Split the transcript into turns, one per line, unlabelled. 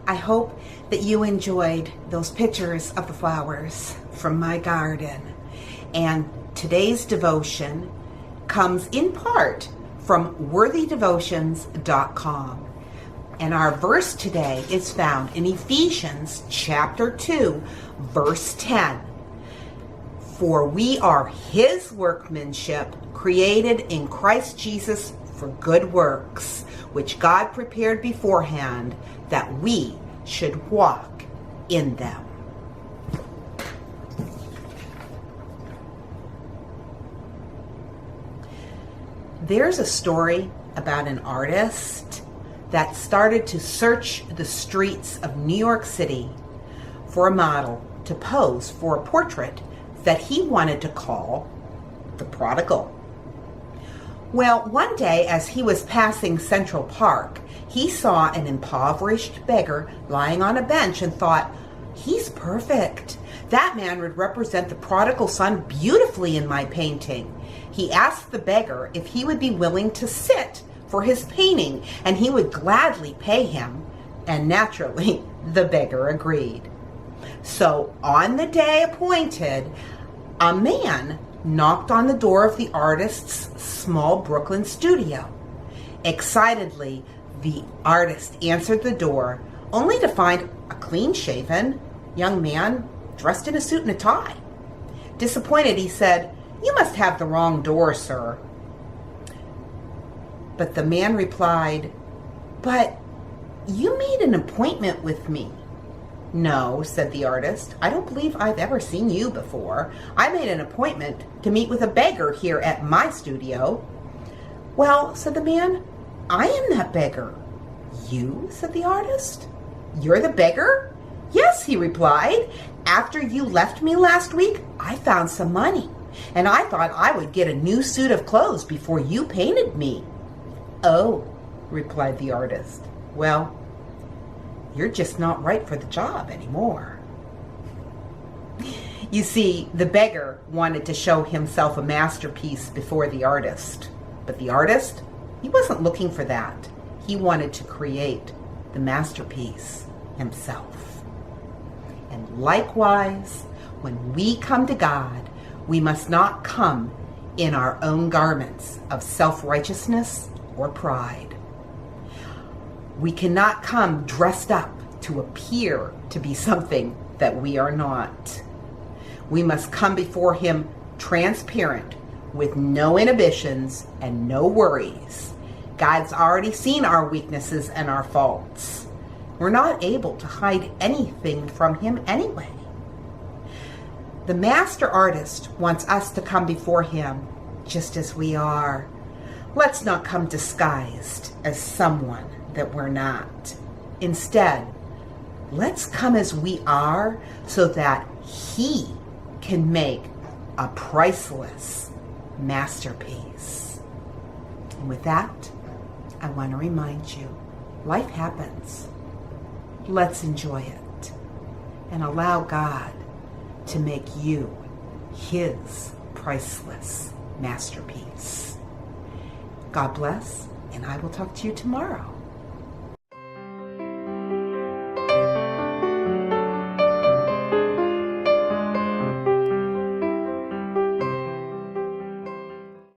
I hope that you enjoyed those pictures of the flowers from my garden. And today's devotion comes in part from worthydevotions.com. And our verse today is found in Ephesians chapter 2, verse 10. For we are His workmanship, created in Christ Jesus for good works, which God prepared beforehand that we should walk in them. There's a story about an artist that started to search the streets of New York City for a model to pose for a portrait that he wanted to call The Prodigal. Well, one day as he was passing Central Park, he saw an impoverished beggar lying on a bench and thought, he's perfect. That man would represent the prodigal son beautifully in my painting. He asked the beggar if he would be willing to sit for his painting, and he would gladly pay him. And naturally, the beggar agreed. So on the day appointed, a man knocked on the door of the artist's small Brooklyn studio. Excitedly, the artist answered the door, only to find a clean-shaven young man dressed in a suit and a tie. Disappointed, he said, "You must have the wrong door, sir." But the man replied, "But you made an appointment with me." "No," said the artist, "I don't believe I've ever seen you before. I made an appointment to meet with a beggar here at my studio." "Well," said the man, "I am that beggar." "You?" said the artist. "You're the beggar?" "Yes," he replied. "After you left me last week, I found some money, and I thought I would get a new suit of clothes before you painted me." "Oh," replied the artist. "Well, you're just not right for the job anymore." You see, the beggar wanted to show himself a masterpiece before the artist. But the artist, he wasn't looking for that. He wanted to create the masterpiece himself. And likewise, when we come to God, we must not come in our own garments of self-righteousness or pride. We cannot come dressed up to appear to be something that we are not. We must come before Him transparent, with no inhibitions and no worries. God's already seen our weaknesses and our faults. We're not able to hide anything from Him anyway. The master artist wants us to come before Him just as we are. Let's not come disguised as someone that we're not. Instead, let's come as we are so that He can make a priceless masterpiece. And with that, I want to remind you, life happens. Let's enjoy it and allow God to make you His priceless masterpiece. God bless, and I will talk to you tomorrow.